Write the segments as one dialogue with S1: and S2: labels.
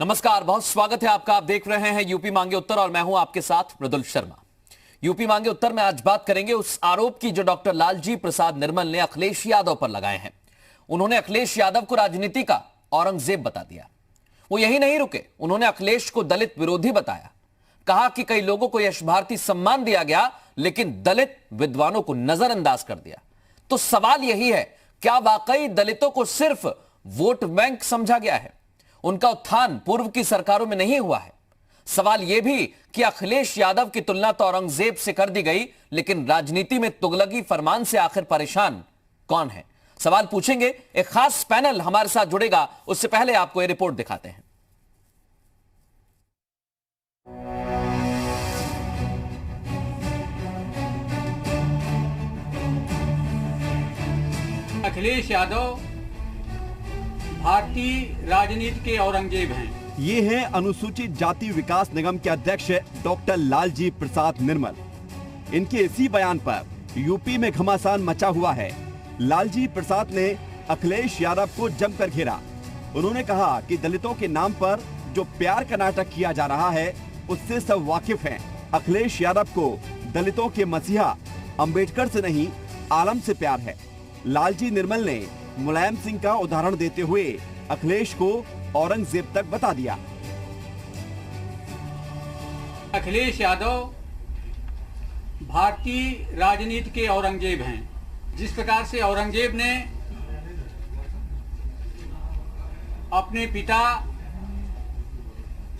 S1: नमस्कार, बहुत स्वागत है आपका। आप देख रहे हैं यूपी मांगे उत्तर और मैं हूं आपके साथ मृदुल शर्मा। यूपी मांगे उत्तर में आज बात करेंगे उस आरोप की जो डॉक्टर लालजी प्रसाद निर्मल ने अखिलेश यादव पर लगाए हैं। उन्होंने अखिलेश यादव को राजनीति का औरंगजेब बता दिया। वो यही नहीं रुके, उन्होंने अखिलेश को दलित विरोधी बताया। कहा कि कई लोगों को यश भारती सम्मान दिया गया लेकिन दलित विद्वानों को नजरअंदाज कर दिया। तो सवाल यही है, क्या वाकई दलितों को सिर्फ वोट बैंक समझा गया है? उनका उत्थान पूर्व की सरकारों में नहीं हुआ है। सवाल यह भी कि अखिलेश यादव की तुलना तो औरंगजेब से कर दी गई, लेकिन राजनीति में तुगलकी फरमान से आखिर परेशान कौन है? सवाल पूछेंगे। एक खास पैनल हमारे साथ जुड़ेगा, उससे पहले आपको यह रिपोर्ट दिखाते हैं।
S2: अखिलेश यादव भारतीय राजनीति के औरंगजेब हैं।
S3: ये हैं अनुसूचित जाति विकास निगम के अध्यक्ष डॉक्टर लालजी प्रसाद निर्मल। इनके इसी बयान पर यूपी में घमासान मचा हुआ है। लालजी प्रसाद ने अखिलेश यादव को जमकर घेरा। उन्होंने कहा कि दलितों के नाम पर जो प्यार का नाटक किया जा रहा है उससे सब वाकिफ हैं। अखिलेश यादव को दलितों के मसीहा अंबेडकर से नहीं आलम से प्यार है। लालजी निर्मल ने मुलायम सिंह का उदाहरण देते हुए अखिलेश को औरंगजेब तक बता दिया।
S2: अखिलेश यादव भारतीय राजनीति के औरंगजेब हैं। जिस प्रकार से औरंगजेब ने अपने पिता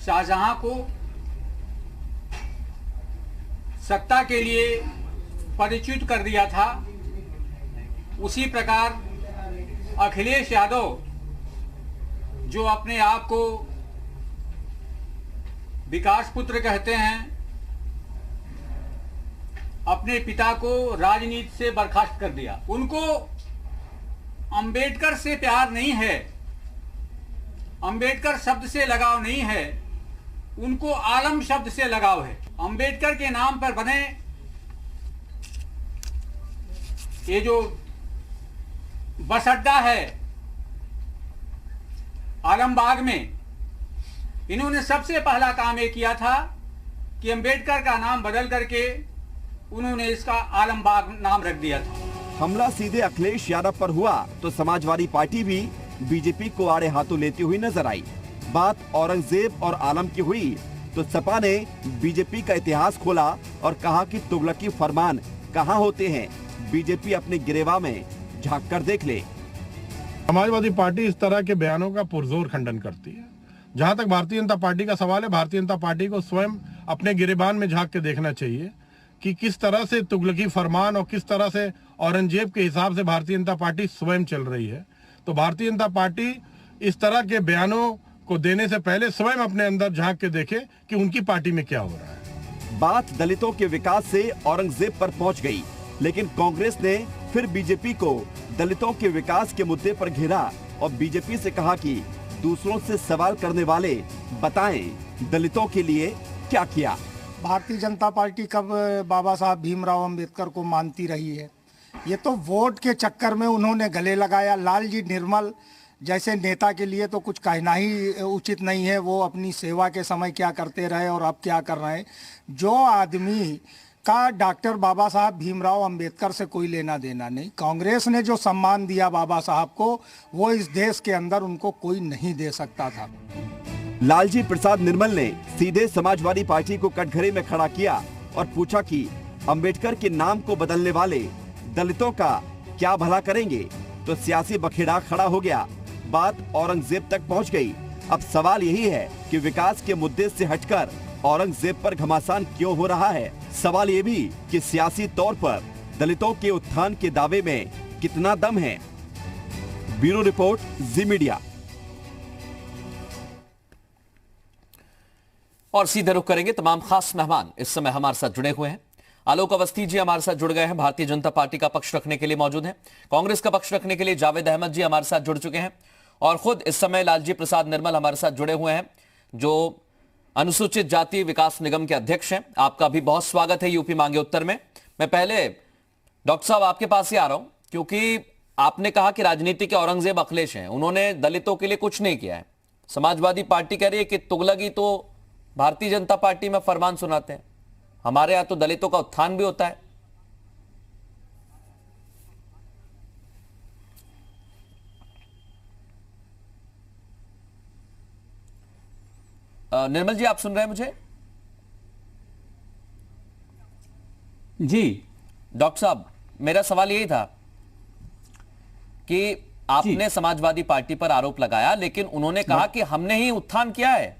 S2: शाहजहां को सत्ता के लिए परिचित कर दिया था, उसी प्रकार अखिलेश यादव जो अपने आप को विकास पुत्र कहते हैं, अपने पिता को राजनीति से बर्खास्त कर दिया। उनको अंबेडकर से प्यार नहीं है, अंबेडकर शब्द से लगाव नहीं है, उनको आलम शब्द से लगाव है। अंबेडकर के नाम पर बने ये जो बस अड्डा है आलमबाग में, इन्होंने सबसे पहला काम ये किया था कि अंबेडकर का नाम बदल करके उन्होंने इसका आलमबाग नाम रख दिया था।
S3: हमला सीधे अखिलेश यादव पर हुआ तो समाजवादी पार्टी भी बीजेपी को आड़े हाथों लेती हुई नजर आई। बात औरंगजेब और आलम की हुई तो सपा ने बीजेपी का इतिहास खोला और कहा कि तुगलकी फरमान कहाँ होते हैं, बीजेपी अपने गिरेवा में झांक कर देख ले।
S4: समाजवादी पार्टी इस तरह के बयानों का पुरजोर खंडन करती है। जहां तक भारतीय जनता पार्टी का सवाल है, भारतीय जनता पार्टी को स्वयं अपने गिरेबान में झांक के देखना चाहिए कि किस तरह से तुगलकी फरमान और किस तरह से औरंगजेब के हिसाब से भारतीय जनता पार्टी स्वयं चल रही है। तो भारतीय जनता पार्टी इस तरह के बयानों को देने से पहले स्वयं अपने अंदर झांक के देखे कि उनकी पार्टी में क्या हो रहा है।
S3: बात दलितों के विकास से औरंगजेब पर पहुंच गई, लेकिन कांग्रेस ने फिर बीजेपी को दलितों के विकास के मुद्दे पर घेरा और बीजेपी से कहा कि दूसरों से सवाल करने वाले बताएं दलितों के लिए क्या किया।
S5: भारतीय जनता पार्टी कब बाबा साहब भीमराव अंबेडकर को मानती रही है? ये तो वोट के चक्कर में उन्होंने गले लगाया। लालजी निर्मल जैसे नेता के लिए तो कुछ कहना ही उचित नहीं है। वो अपनी सेवा के समय क्या करते रहे और अब क्या कर रहे हैं। जो आदमी का डॉक्टर बाबा साहब भीमराव अंबेडकर से कोई लेना देना नहीं, कांग्रेस ने जो सम्मान दिया बाबा साहब को, वो इस देश के अंदर उनको कोई नहीं दे सकता था।
S3: लालजी प्रसाद निर्मल ने सीधे समाजवादी पार्टी को कटघरे में खड़ा किया और पूछा कि अंबेडकर के नाम को बदलने वाले दलितों का क्या भला करेंगे। तो सियासी बखेड़ा खड़ा हो गया। बात औरंगजेब तक पहुंच गई। अब सवाल यही है कि विकास के मुद्दे से हटकर औरंगजेब पर घमासान क्यों हो रहा है। सवाल ये भी कि सियासी तौर पर दलितों के उत्थान के दावे में कितना दम है। ब्यूरो रिपोर्ट, जी मीडिया।
S1: और सीधे रुख करेंगे तमाम खास मेहमान इस समय हमारे साथ जुड़े हुए हैं। आलोक अवस्थी जी हमारे साथ जुड़ गए हैं, भारतीय जनता पार्टी का पक्ष रखने के लिए मौजूद हैं। कांग्रेस का पक्ष रखने के लिए जावेद अहमद जी हमारे साथ जुड़ चुके हैं और खुद इस समय लालजी प्रसाद निर्मल हमारे साथ जुड़े हुए हैं, जो अनुसूचित जाति विकास निगम के अध्यक्ष हैं। आपका भी बहुत स्वागत है यूपी मांगे उत्तर में। मैं पहले डॉक्टर साहब आपके पास ही आ रहा हूं, क्योंकि आपने कहा कि राजनीति के औरंगजेब अखिलेश हैं, उन्होंने दलितों के लिए कुछ नहीं किया है। समाजवादी पार्टी कह रही है कि तुगलकी तो भारतीय जनता पार्टी में फरमान सुनाते हैं, हमारे यहां तो दलितों का उत्थान भी होता है। निर्मल जी, आप सुन रहे हैं मुझे?
S2: जी
S1: डॉक्टर साहब, मेरा सवाल यही था कि आपने समाजवादी पार्टी पर आरोप लगाया, लेकिन उन्होंने कहा कि हमने ही उत्थान किया है।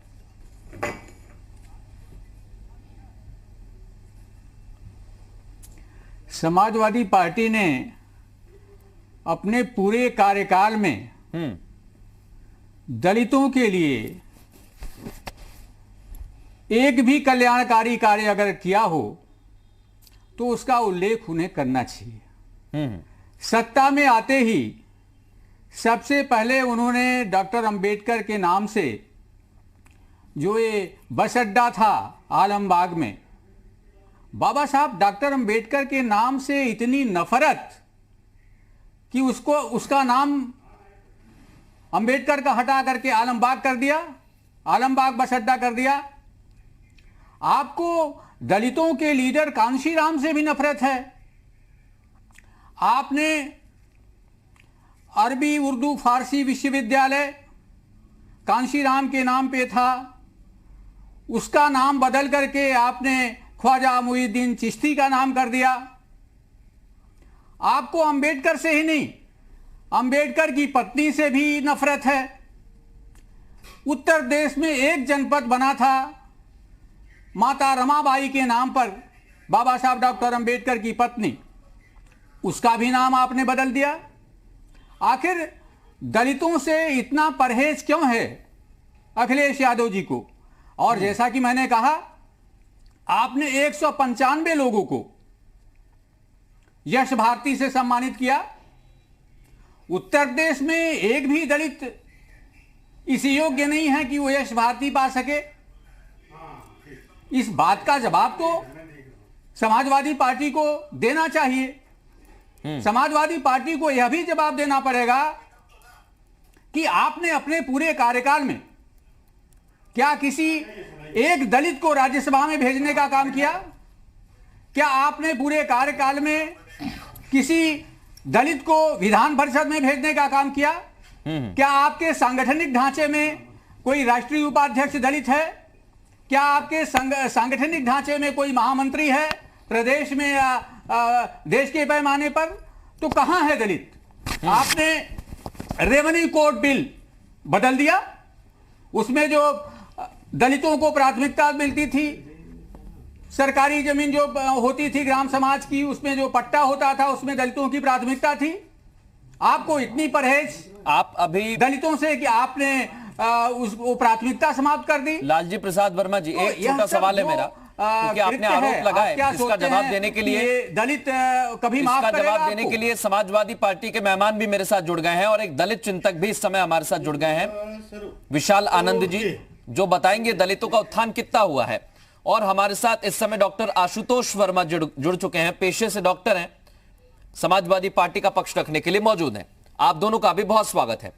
S2: समाजवादी पार्टी ने अपने पूरे कार्यकाल में दलितों के लिए एक भी कल्याणकारी कार्य अगर किया हो तो उसका उल्लेख उन्हें करना चाहिए। सत्ता में आते ही सबसे पहले उन्होंने डॉक्टर अंबेडकर के नाम से जो ये बस अड्डा था आलमबाग में, बाबा साहब डॉक्टर अंबेडकर के नाम से इतनी नफरत कि उसका नाम अंबेडकर का हटा करके आलमबाग कर दिया, आलमबाग बस अड्डा कर दिया। आपको दलितों के लीडर कांशीराम से भी नफरत है। आपने अरबी उर्दू फारसी विश्वविद्यालय कांशीराम के नाम पे था, उसका नाम बदल करके आपने ख्वाजा मुईनुद्दीन चिश्ती का नाम कर दिया। आपको अंबेडकर से ही नहीं, अंबेडकर की पत्नी से भी नफरत है। उत्तर प्रदेश में एक जनपद बना था माता रमाबाई के नाम पर, बाबा साहब डॉक्टर अंबेडकर की पत्नी, उसका भी नाम आपने बदल दिया। आखिर दलितों से इतना परहेज क्यों है अखिलेश यादव जी को? और जैसा कि मैंने कहा, आपने 195 लोगों को यश भारती से सम्मानित किया। उत्तर प्रदेश में एक भी दलित इस योग्य नहीं है कि वो यश भारती पा सके। इस बात का जवाब तो समाजवादी पार्टी को देना चाहिए। समाजवादी पार्टी को यह भी जवाब देना पड़ेगा कि आपने अपने पूरे कार्यकाल में क्या किसी एक दलित को राज्यसभा में भेजने का काम किया? क्या आपने पूरे कार्यकाल में किसी दलित को विधान परिषद में भेजने का काम किया? क्या आपके सांगठनिक ढांचे में कोई राष्ट्रीय उपाध्यक्ष दलित है? क्या आपके सांगठनिक ढांचे में कोई महामंत्री है प्रदेश में या देश के पैमाने पर? तो कहां है दलित? आपने रेवेन्यू कोड बिल बदल दिया, उसमें जो दलितों को प्राथमिकता मिलती थी, सरकारी जमीन जो होती थी ग्राम समाज की, उसमें जो पट्टा होता था उसमें दलितों की प्राथमिकता थी। आपको इतनी परहेज
S1: आप अभी
S2: दलितों से कि आपने वो प्राथमिकता समाप्त कर दी।
S1: लालजी प्रसाद वर्मा जी,
S2: तो
S1: एक छोटा सवाल है मेरा, क्योंकि आपने आरोप लगाए, इसका जवाब देने के लिए
S2: दलित कभी माफ
S1: इसका
S2: करेगा
S1: जवाब देने के लिए समाजवादी पार्टी के मेहमान भी मेरे साथ जुड़ गए हैं और एक दलित चिंतक भी इस समय हमारे साथ जुड़ गए हैं, विशाल आनंद जी, जो बताएंगे दलितों का उत्थान कितना हुआ है। और हमारे साथ इस समय डॉक्टर आशुतोष वर्मा जुड़ चुके हैं, पेशे से डॉक्टर हैं, समाजवादी पार्टी का पक्ष रखने के लिए मौजूद हैं। आप दोनों का भी बहुत स्वागत है।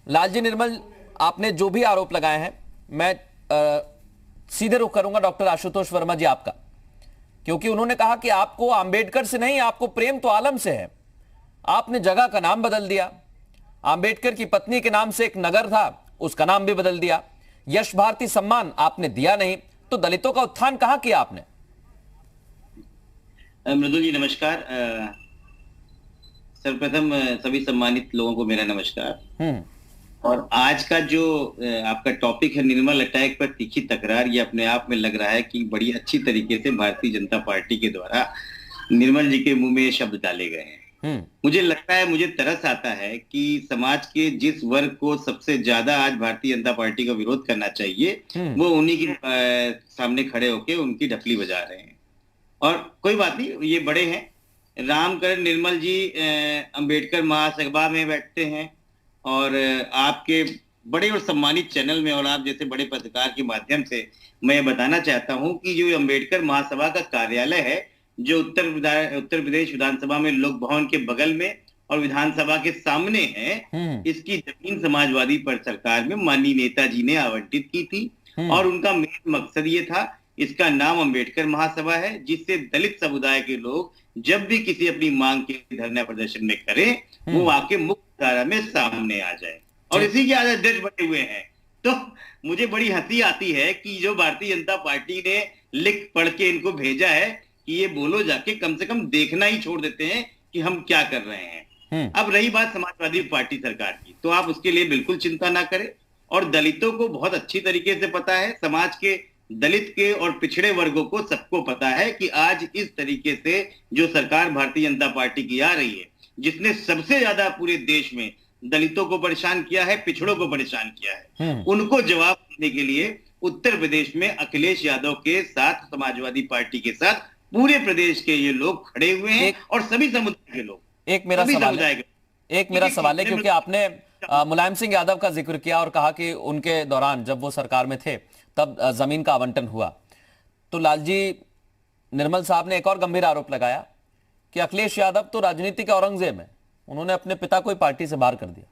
S1: लालजी, निर्मल, आपने जो भी आरोप लगाए हैं, मैं सीधे रुख करूंगा डॉक्टर आशुतोष वर्मा जी आपका, क्योंकि उन्होंने कहा कि आपको अंबेडकर से नहीं, आपको प्रेम तो आलम से है। आपने जगह का नाम बदल दिया, अंबेडकर की पत्नी के नाम से एक नगर था उसका नाम भी बदल दिया, यश भारती सम्मान आपने दिया नहीं, तो दलितों का उत्थान कहां किया आपने?
S6: मृदुल जी नमस्कार। सर्वप्रथम सभी सम्मानित लोगों को मेरा नमस्कार। और आज का जो आपका टॉपिक है निर्मल अटैक पर तीखी तकरार, ये अपने आप में लग रहा है कि बड़ी अच्छी तरीके से भारतीय जनता पार्टी के द्वारा निर्मल जी के मुंह में ये शब्द डाले गए हैं। मुझे लगता है, मुझे तरस आता है कि समाज के जिस वर्ग को सबसे ज्यादा आज भारतीय जनता पार्टी का विरोध करना चाहिए, वो उन्हीं की सामने खड़े होके उनकी ढपली बजा रहे हैं। और कोई बात नहीं, ये बड़े हैं, रामकरण निर्मल जी अंबेडकर महासभा में बैठते हैं और आपके बड़े और सम्मानित चैनल में और आप जैसे बड़े पत्रकार के माध्यम से मैं बताना चाहता हूं कि जो अंबेडकर महासभा का कार्यालय है, जो उत्तर प्रदेश विधानसभा में लोक भवन के बगल में और विधानसभा के सामने है, इसकी जमीन समाजवादी पार्टी सरकार में माननीय नेताजी ने आवंटित की थी और उनका मेन मकसद ये था, इसका नाम अंबेडकर महासभा है, जिससे दलित समुदाय के लोग जब भी किसी अपनी मांग के धरना प्रदर्शन में करें, वो आके मुख्य धारा में सामने आ जाए और इसी के आज अध्यक्ष बने हुए हैं। तो मुझे बड़ी हंसी आती है कि जो भारतीय जनता पार्टी ने लिख पढ़ के इनको भेजा है कि ये बोलो जाके, कम से कम देखना ही छोड़ देते हैं कि हम क्या कर रहे हैं। अब रही बात समाजवादी पार्टी सरकार की, तो आप उसके लिए बिल्कुल चिंता ना करें और दलितों को बहुत अच्छी तरीके से पता है, समाज के दलित के और पिछड़े वर्गों को सबको पता है कि आज इस तरीके से जो सरकार भारतीय जनता पार्टी की आ रही है, जिसने सबसे ज्यादा पूरे देश में दलितों को परेशान किया है, पिछड़ों को परेशान किया है, उनको जवाब देने के लिए उत्तर प्रदेश में अखिलेश यादव के साथ, समाजवादी पार्टी के साथ पूरे प्रदेश के ये लोग खड़े हुए हैं और सभी समुदाय के लोग।
S1: एक मेरा सवाल है क्योंकि आपने मुलायम सिंह यादव का जिक्र किया और कहा कि उनके दौरान जब वो सरकार में थे तब जमीन का आवंटन हुआ, तो लालजी निर्मल साहब ने एक और गंभीर आरोप लगाया कि अखिलेश यादव तो राजनीति के औरंगजेब हैं, उन्होंने अपने पिता को ही पार्टी से बाहर कर दिया।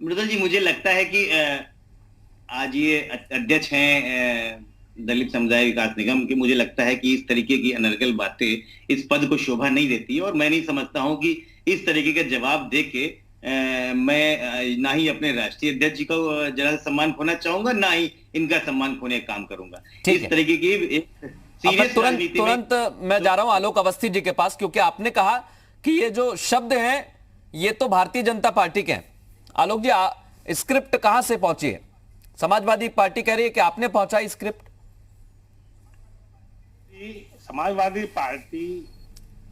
S6: मृदुल जी, मुझे लगता है कि आज ये अध्यक्ष हैं दलित समुदाय विकास निगम के, मुझे लगता है कि इस तरीके की अनर्गल बातें इस पद को शोभा नहीं देती और मैं नहीं समझता हूं कि इस तरीके का जवाब देके मैं ना ही अपने राष्ट्रीय अध्यक्ष जी का जरा सम्मान खोना चाहूंगा, ना ही इनका सम्मान खोने का काम करूंगा। इस तरीके की सीरियस
S1: तुरंत मैं जा रहा हूं आलोक अवस्थी जी के पास, क्योंकि आपने कहा कि ये जो शब्द हैं ये तो भारतीय जनता पार्टी के हैं। आलोक जी, स्क्रिप्ट कहां से पहुंची है? समाजवादी पार्टी कह रही है कि आपने पहुंचाई स्क्रिप्ट?
S7: समाजवादी पार्टी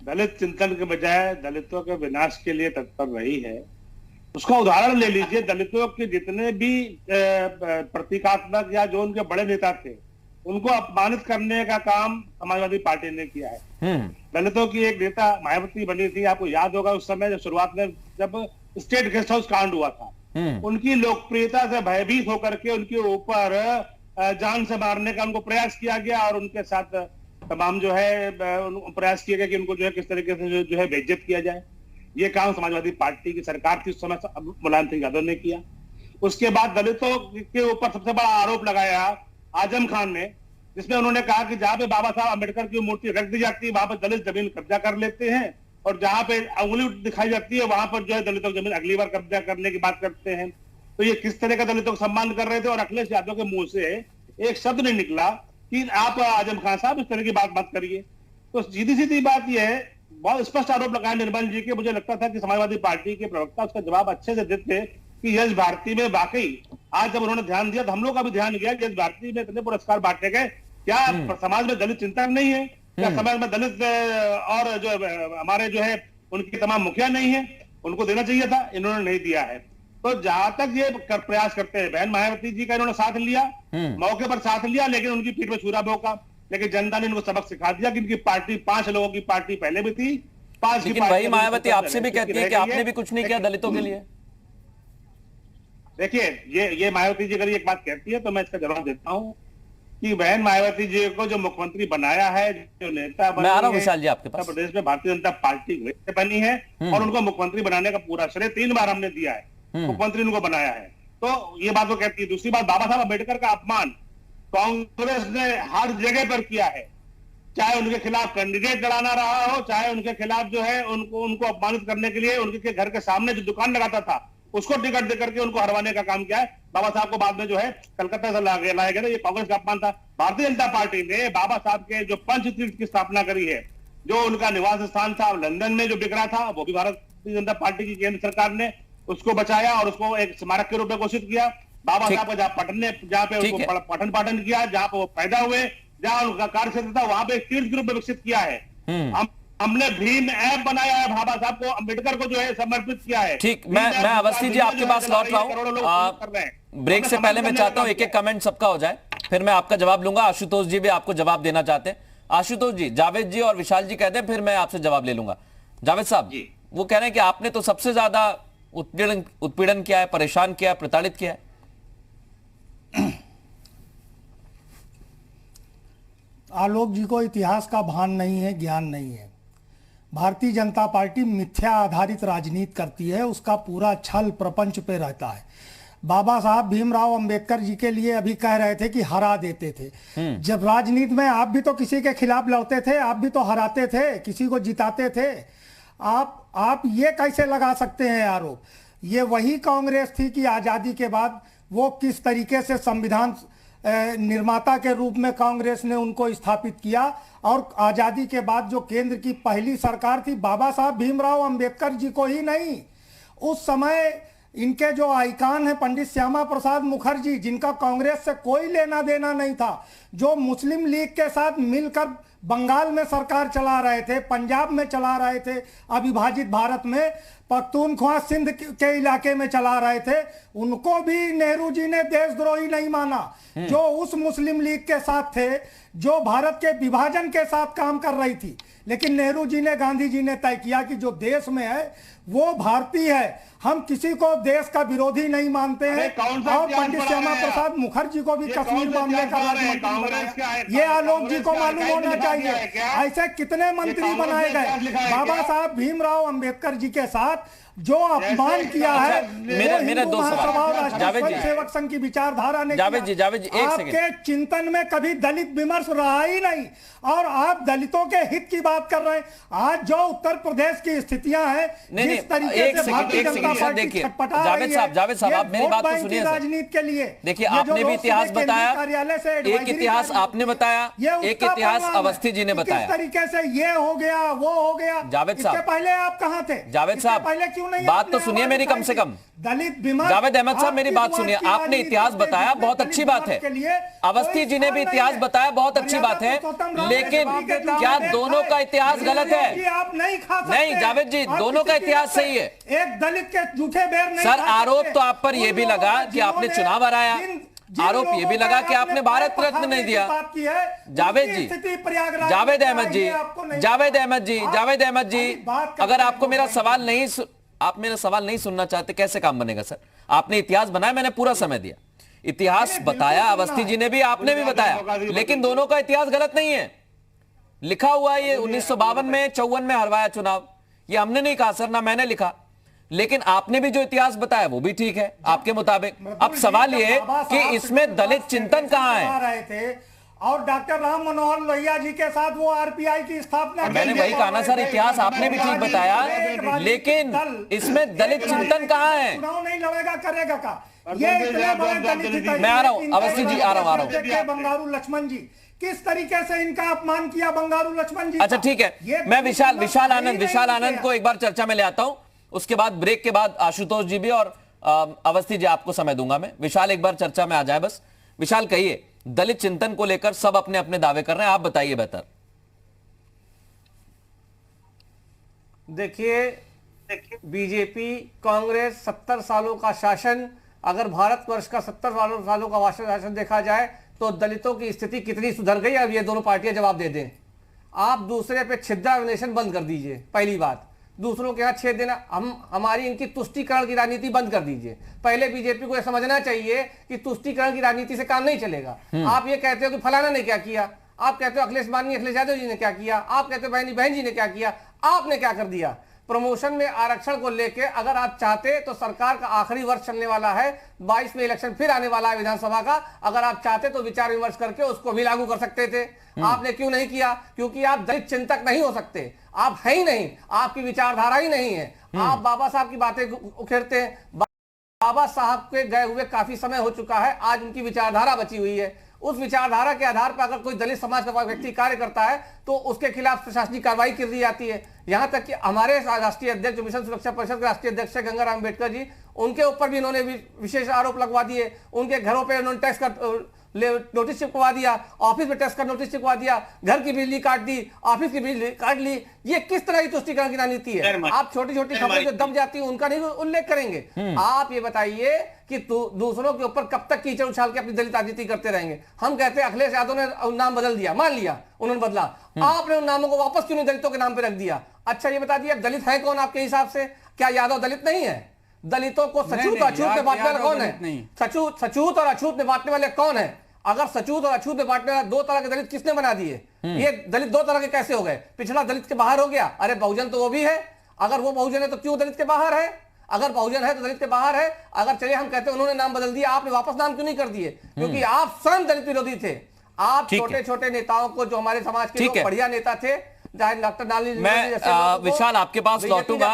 S7: दलित चिंतन के बजाय दलितों के विनाश के लिए तत्पर रही है। उसका उदाहरण ले लीजिए, दलितों के जितने भी प्रतीकात्मक या जो उनके बड़े नेता थे, उनको अपमानित करने का काम समाजवादी पार्टी ने किया है। दलितों की एक नेता मायावती बनी थी, आपको याद होगा उस समय जब शुरुआत में जब स्टेट गेस्ट हाउस कांड हुआ था, उनकी लोकप्रियता से भयभीत होकर के उनके ऊपर जान से मारने का उनको प्रयास किया गया और उनके साथ तमाम जो है प्रयास किया गया कि उनको जो है किस तरीके से जो है बेइज्जत किया जाए। ये काम समाजवादी पार्टी की सरकार थी उस समय मुलायम सिंह यादव ने किया। उसके बाद दलितों के ऊपर सबसे बड़ा आरोप लगाया आजम खान ने, जिसमें उन्होंने कहा कि जहां पे बाबा साहब अम्बेडकर की मूर्ति रख दी जाती है वहां पर दलित जमीन कब्जा कर लेते हैं और जहां पे उंगली दिखाई जाती है वहां पर जो है दलितों की जमीन अगली बार कब्जा करने की बात करते हैं। तो ये किस तरह का दलितों का सम्मान कर रहे थे। और अखिलेश यादव के मुंह से एक शब्द नहीं निकला कि आप आजम खान साहब इस तरह की बात मत करिए। तो सीधी सीधी बात यह है, बहुत स्पष्ट आरोप लगाया निर्मल जी के। मुझे लगता था कि समाजवादी पार्टी के प्रवक्ता उसका जवाब अच्छे से देते कि यश भारती में वाकई आज जब उन्होंने ध्यान दिया तो हम लोग का भी ध्यान गया कि यश भारती में इतने पुरस्कार बांटे गए, क्या समाज में दलित चिंतन नहीं है? क्या समाज में दलित और जो हमारे जो है उनकी तमाम मुखिया नहीं है, उनको देना चाहिए था, इन्होंने नहीं दिया है। तो जहां तक ये प्रयास करते हैं, बहन मायावती जी का इन्होंने साथ लिया, मौके पर साथ लिया, लेकिन उनकी पीठ में छुरा भोंका। लेकिन जनता ने इनको सबक सिखा दिया कि इनकी पार्टी 5 लोगों की पार्टी पहले भी थी, 5
S1: लेकिन वही मायावती आपसे भी कहती है कि आपने भी कुछ नहीं किया दलितों के लिए।
S7: देखिए, ये मायावती जी अगर एक बात कहती है तो मैं इसका जवाब देता हूं कि बहन मायावती जी को जो मुख्यमंत्री बनाया है, जो नेता बनी है,
S1: विशाल जी आपके पास
S7: प्रदेश में भारतीय जनता पार्टी बनी है और उनको मुख्यमंत्री बनाने का पूरा श्रेय 3 बार हमने दिया है, मुख्यमंत्री उनको बनाया है। तो ये बात वो कहती है। दूसरी बात, बाबा साहब अम्बेडकर का अपमान कांग्रेस ने हर जगह पर किया है, चाहे उनके खिलाफ कैंडिडेट लड़ाना रहा हो, चाहे उनके खिलाफ जो है उनको अपमानित करने के लिए उनके घर के सामने जो दुकान लगाता था उसको टिकट देकर के उनको हरवाने का काम किया है। बाबा साहब को बाद में जो है कलकत्ता से लाया गया था, ये कांग्रेस का अपमान था। भारतीय जनता पार्टी ने बाबा साहब के जो पंचतीर्थ की स्थापना करी है, जो उनका निवास स्थान था लंदन में जो बिगड़ा था, वो भी भारतीय जनता पार्टी की केंद्र सरकार ने उसको बचाया और उसको एक स्मारक के रूप में घोषित किया। बाबा साहब का जहाँ पे उनको पठन पाठन किया, जहाँ पे वो पैदा हुए, जहाँ उनका कार्य क्षेत्र था, वहां पे एक तीर्थ के रूप में विकसित किया है। हमने भीम ऐप बनाया है, बाबा साहब को अम्बेडकर को जो है समर्पित किया है।
S1: ठीक, मैं अवस्थी जी आपके पास लौट रहा हूँ। ब्रेक से पहले मैं चाहता हूँ एक एक कमेंट सबका हो जाए, फिर मैं आपका जवाब लूंगा। आशुतोष जी भी आपको जवाब देना चाहते हैं। आशुतोष जी, जावेद जी और विशाल जी कहते हैं, फिर मैं आपसे जवाब ले लूंगा। जावेद साहब, वो कह रहे हैं कि आपने तो सबसे ज्यादा उत्पीड़न किया है, परेशान किया है, प्रताड़ित किया है।
S5: आलोक जी को इतिहास का भान नहीं है, ज्ञान नहीं है। भारतीय जनता पार्टी मिथ्या आधारित राजनीति करती है, उसका पूरा छल प्रपंच पे रहता है। बाबा साहब भीमराव अंबेडकर जी के लिए अभी कह रहे थे कि हरा देते थे। जब राजनीति में आप भी तो किसी के खिलाफ लड़ते थे, आप भी तो हराते थे, किसी को जिताते थे। आप ये कैसे लगा सकते हैं आरोप? ये वही कांग्रेस थी कि आज़ादी के बाद वो किस तरीके से संविधान निर्माता के रूप में कांग्रेस ने उनको स्थापित किया, और आज़ादी के बाद जो केंद्र की पहली सरकार थी, बाबा साहब भीमराव अंबेडकर जी को ही नहीं, उस समय इनके जो आइकान है पंडित श्यामा प्रसाद मुखर्जी, जिनका कांग्रेस से कोई लेना देना नहीं था, जो मुस्लिम लीग के साथ मिलकर बंगाल में सरकार चला रहे थे, पंजाब में चला रहे थे, अविभाजित भारत में पख्तूनख्वा सिंध के इलाके में चला रहे थे, उनको भी नेहरू जी ने देशद्रोही नहीं माना। जो उस मुस्लिम लीग के साथ थे, जो भारत के विभाजन के साथ काम कर रही थी, लेकिन नेहरू जी ने, गांधी जी ने तय किया कि जो देश में है वो भारतीय है, हम किसी को देश का विरोधी नहीं मानते हैं। और पंडित श्यामा प्रसाद मुखर्जी को भी कश्मीर मामले का राज्य मंत्री बनाया, ये आलोक जी को मालूम होना चाहिए। ऐसे कितने मंत्री बनाए गए? बाबा साहब भीमराव अंबेडकर जी के साथ जो अपमान किया है,
S1: मेरे दो सवाल। जावेद जी,
S5: सेवक संघ की विचारधारा ने
S1: जावेद जी एक सेकंड,
S5: आपके चिंतन में कभी दलित विमर्श रहा ही नहीं, और आप दलितों के हित की बात कर रहे हैं। आज जो उत्तर प्रदेश की स्थितियां हैं, जिस तरीके से भारतीय जनता पार्टी छटपटा रही है,
S1: जावेद साहब आप मेरी बात तो सुनिए।
S5: राजनीति के लिए
S1: देखिए, आपने भी इतिहास बताया, एक इतिहास आपने बताया, एक इतिहास अवस्थी जी ने बताया।
S5: किस तरीके से ये हो गया, वो हो गया।
S1: जावेद साहब,
S5: इसके पहले आप कहां थे?
S1: जावेद साहब,
S5: पहले क्यों नहीं?
S1: बात तो सुनिए मेरी कम से कम।
S5: दलित विमर्श,
S1: जावेद अहमद साहब मेरी बात सुनिए। आपने इतिहास बताया, बहुत अच्छी बात है। अवस्थी जी ने भी इतिहास बताया, बहुत अच्छी बात है, लेकिन क्या दोनों का इतिहास गलत है?
S5: आप नहीं खा सकते।
S1: नहीं जावेद जी, दोनों का इतिहास सही है।
S5: एक दलित के झूठे बेर नहीं
S1: सर,
S5: खा
S1: आरोप
S5: सकते।
S1: तो आप पर यह भी लगा कि आपने चुनाव हराया, आरोप ये भी लगा कि आपने भारत रत्न नहीं दिया। जावेद जी, जावेद अहमद जी, जावेद अहमद जी, जावेद अहमद जी, अगर आपको मेरा सवाल नहीं, आप मेरा सवाल नहीं सुनना चाहते, कैसे काम बनेगा सर? आपने इतिहास बनाया, मैंने पूरा समय दिया, इतिहास बताया, अवस्थी जी ने भी, आपने भी बताया, लेकिन दोनों का इतिहास गलत नहीं है। लिखा हुआ है ये 1952 में, 54 में हरवाया चुनाव, ये हमने नहीं कहा सर, ना मैंने लिखा, लेकिन आपने भी जो इतिहास बताया वो भी ठीक है आपके मुताबिक। अब सवाल ये है कि इसमें दलित चिंतन कहां है?
S5: और डॉक्टर राम मनोहर लोहिया जी के साथ वो आरपीआई की स्थापना,
S1: मैंने वही कहा ना सर, इतिहास आपने भी ठीक बताया, लेकिन इसमें दलित चिंतन कहां है?
S5: चुनाव नहीं लड़ेगा, करेगा का? ये इतने बड़े दलित,
S1: मैं आ रहा हूं अवस्थी जी, आ रहा हूं।
S5: बंगारू लक्ष्मण जी, किस तरीके से इनका अपमान किया बंगारू लक्ष्मण जी।
S1: अच्छा ठीक है, मैं विशाल आनंद को एक बार चर्चा में ले आता हूं, उसके बाद ब्रेक के बाद आशुतोष जी भी और अवस्थी जी आपको समय दूंगा मैं। विशाल एक बार चर्चा में आ जाए बस। विशाल कहिए, दलित चिंतन को लेकर सब अपने अपने दावे कर रहे हैं, आप बताइए बेहतर।
S8: देखिए, बीजेपी कांग्रेस 70 सालों का शासन, अगर भारतवर्ष का 70 सालों का शासन देखा जाए तो दलितों की स्थिति कितनी सुधर गई, अब ये दोनों पार्टियां जवाब दे दें। आप दूसरे पे छिद्रान्वेषण बंद कर दीजिए, पहली बात। दूसरों के यहाँ छेद देना, हमारी इनकी तुष्टीकरण की राजनीति बंद कर दीजिए। पहले बीजेपी को यह समझना चाहिए कि तुष्टीकरण की राजनीति से काम नहीं चलेगा। आप ये कहते हो कि फलाना ने क्या किया, आप कहते हो अखिलेश यादव जी ने क्या किया, आप कहते हो बहन जी ने क्या किया, आपने क्या कर दिया। प्रमोशन में आरक्षण को लेके अगर आप चाहते तो सरकार का आखिरी वर्ष चलने वाला है, 22 में इलेक्शन फिर आने वाला है विधानसभा का, अगर आप चाहते तो विचार विमर्श करके उसको भी लागू कर सकते थे। आपने क्यों नहीं किया? क्योंकि आप दलित चिंतक नहीं हो सकते, आप है ही नहीं, आपकी विचारधारा ही नहीं है। आप बाबा साहब की बातें उखेड़ते हैं, बाबा साहब के गए हुए काफी समय हो चुका है, आज उनकी विचारधारा बची हुई है। उस विचारधारा के आधार पर अगर कोई दलित समाज का व्यक्ति कार्य करता है तो उसके खिलाफ प्रशासनिक कार्रवाई कर दी जाती है। यहां तक कि हमारे राष्ट्रीय अध्यक्ष, मिशन सुरक्षा परिषद के राष्ट्रीय अध्यक्ष गंगाराम अम्बेडकर जी, उनके ऊपर भी इन्होंने विशेष आरोप लगवा दिए। उनके घरों पे उन्होंने टैक्स का नोटिस चिपकवा दिया, ऑफिस में टैक्स का नोटिस चिपकवा दिया, घर की बिजली काट दी, ऑफिस की बिजली काट ली। ये किस तरह की तुष्टीकरण की राजनीति है? आप छोटी छोटी खबरें जो दब जाती है उनका नहीं उल्लेख करेंगे। आप ये बताइए कि दूसरों के ऊपर कब तक कीचड़ उछाल के अपनी दलित राजनीति करते रहेंगे? हम कहते हैं अखिलेश यादव ने नाम बदल दिया, मान लिया उन्होंने बदला, आपने उन नामों को वापस क्यों नहीं दलितों के नाम पे रख दिया? अच्छा ये बता दिया, दलित है कौन आपके हिसाब से? क्या यादव दलित नहीं है? दलितों को सचूत और अछूत में बांटने वाले कौन है? सचूत और अछूत में बांटने वाले कौन है? अगर सचूत और अछूत में बांटने दो तरह के दलित किसने बना दिए? ये दलित दो तरह के कैसे हो गए? पिछड़ा दलित के बाहर हो गया, अरे बहुजन तो वो भी है, अगर वो बहुजन है तो क्यों दलित के बाहर है? अगर बहुजन है तो दलित के बाहर है। अगर चलिए हम कहते हैं उन्होंने नाम बदल दिया, आपने वापस नाम क्यों नहीं कर दिए? क्योंकि आप स्वयं दलित विरोधी थे। आप छोटे छोटे नेताओं को, जो हमारे समाज के लोग बढ़िया नेता थे, चाहे डॉक्टर लालजी,
S1: मैं विशाल आपके पास लौटूंगा।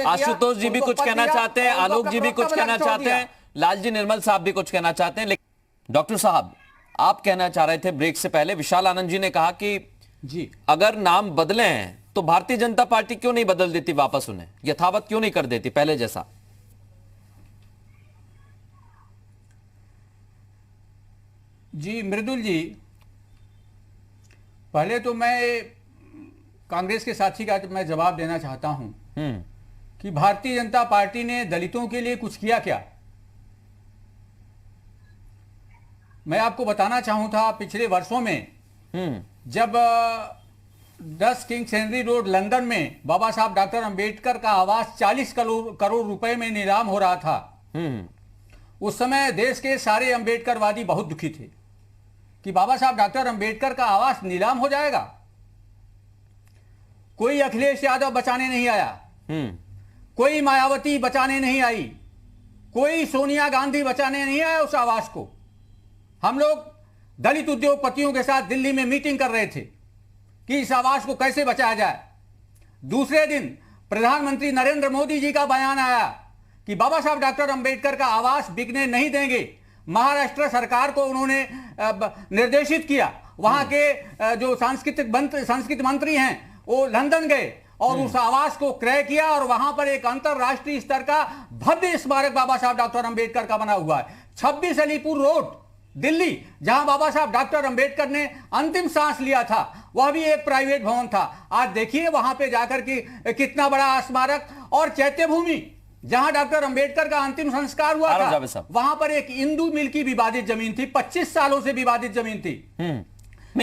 S1: आशुतोष जी भी कुछ कहना चाहते हैं, आलोक जी भी कुछ कहना चाहते हैं, लालजी निर्मल साहब भी कुछ कहना चाहते हैं। लेकिन डॉक्टर साहब, आप कहना चाह रहे थे ब्रेक से पहले, विशाल आनंद जी ने कहा कि
S2: जी
S1: अगर नाम बदले हैं तो भारतीय जनता पार्टी क्यों नहीं बदल देती वापस, उन्हें यथावत क्यों नहीं कर देती पहले जैसा?
S2: जी मृदुल जी, पहले तो मैं कांग्रेस के साथी का मैं जवाब देना चाहता हूं कि भारतीय जनता पार्टी ने दलितों के लिए कुछ किया क्या। मैं आपको बताना चाहूं था, पिछले वर्षों में जब 10 किंग्स हेनरी रोड लंदन में बाबा साहब डॉक्टर अंबेडकर का आवास 40 करोड़ रुपए में नीलाम हो रहा था, उस समय देश के सारे अंबेडकरवादी बहुत दुखी थे कि बाबा साहब डॉक्टर अंबेडकर का आवास नीलाम हो जाएगा। कोई अखिलेश यादव बचाने नहीं आया, कोई मायावती बचाने नहीं आई, कोई सोनिया गांधी बचाने नहीं आया उस आवास को। हम लोग दलित उद्योगपतियों के साथ दिल्ली में मीटिंग कर रहे थे कि इस आवास को कैसे बचाया जाए। दूसरे दिन प्रधानमंत्री नरेंद्र मोदी जी का बयान आया कि बाबा साहब डॉक्टर अंबेडकर का आवास बिकने नहीं देंगे। महाराष्ट्र सरकार को उन्होंने निर्देशित किया, वहां के जो संस्कृत मंत्री हैं वो लंदन गए और उस आवास को क्रय किया और वहां पर एक अंतरराष्ट्रीय स्तर का भव्य स्मारक बाबा साहब डॉक्टर अंबेडकर का बना हुआ है। 26 अलीपुर रोड दिल्ली, जहां बाबा साहब डॉक्टर अंबेडकर ने अंतिम सांस लिया था, वह भी एक प्राइवेट भवन था। आज देखिए वहां पे जाकर के कितना बड़ा स्मारक। और चैत्य भूमि, जहां डॉक्टर अंबेडकर का अंतिम संस्कार हुआ था, वहां पर एक इंदू मिल की विवादित जमीन थी, 25 सालों से विवादित जमीन थी।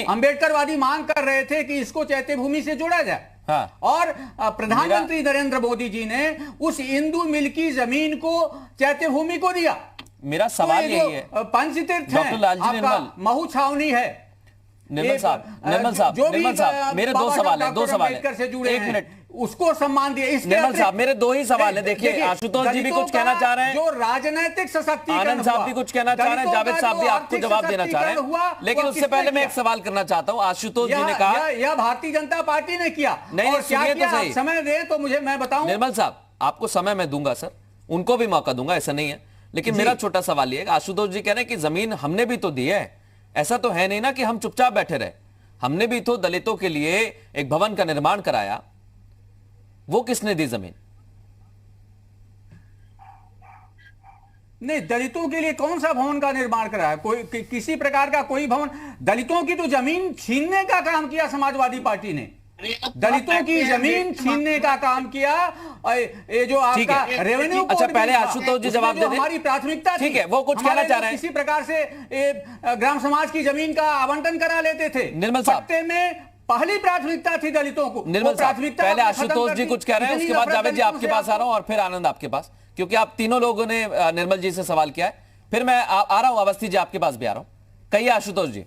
S2: अंबेडकरवादी मांग कर रहे थे कि इसको चैत्य भूमि से जोड़ा जाए। हाँ। और प्रधानमंत्री नरेंद्र मोदी जी ने उस इंदू मिल की जमीन को चैत्य भूमि को दिया।
S1: मेरा सवाल यही है,
S2: पंचतीर्थ
S1: डॉक्टर लालजी निर्मल,
S2: महू छावनी है,
S1: निर्मल साहब मेरे दो सवाल है, एक मिनट,
S2: उसको सम्मान दिया।
S1: निर्मल साहब मेरे दो ही सवाल है। देखिए आशुतोष जी भी कुछ कहना चाह रहे हैं,
S2: जो राजनीतिक सशक्तिकरण,
S1: आनंद साहब भी कुछ कहना चाह रहे हैं, जावेद साहब भी आपको जवाब देना चाह रहे हैं। लेकिन उससे पहले मैं एक सवाल करना चाहता हूं। आशुतोष जी ने कहा
S2: यह भारतीय जनता पार्टी ने किया।
S1: नहीं, सुनिए तो सही,
S2: समय दे तो मुझे, मैं बताऊं।
S1: निर्मल साहब आपको समय मैं दूंगा सर, उनको भी मौका दूंगा, ऐसा नहीं है। लेकिन मेरा छोटा सवाल ये है, आशुतोष जी कह रहे हैं कि जमीन हमने भी तो दी है, ऐसा तो है नहीं ना कि हम चुपचाप बैठे रहे। हमने भी तो दलितों के लिए एक भवन का निर्माण कराया, वो किसने दी जमीन?
S2: नहीं, दलितों के लिए कौन सा भवन का निर्माण कराया? कोई किसी प्रकार का कोई भवन? दलितों की तो जमीन छीनने का काम किया समाजवादी पार्टी ने, दलितों की जमीन छीनने का काम किया। ये जो आपका रेवेन्यू,
S1: अच्छा पहले आशुतोष जी जवाब दे दें।
S2: हमारी प्राथमिकता
S1: ठीक है, वो कुछ कहना चाह रहे हैं।
S2: किसी प्रकार से ग्राम समाज की जमीन का आवंटन करा लेते थे।
S1: निर्मल साहब,
S2: पट्टे में पहली प्राथमिकता थी दलितों को।
S1: निर्मल साहब पहले आशुतोष जी कुछ कह रहे हैं, उसके बाद जावेद जी आपके पास आ रहा हूं और फिर आनंद आपके पास, क्योंकि आप तीनों लोगों ने निर्मल जी से सवाल किया है। फिर मैं आ रहा हूं, अवस्थी जी आपके पास भी आ रहा हूं। कहिए आशुतोष जी।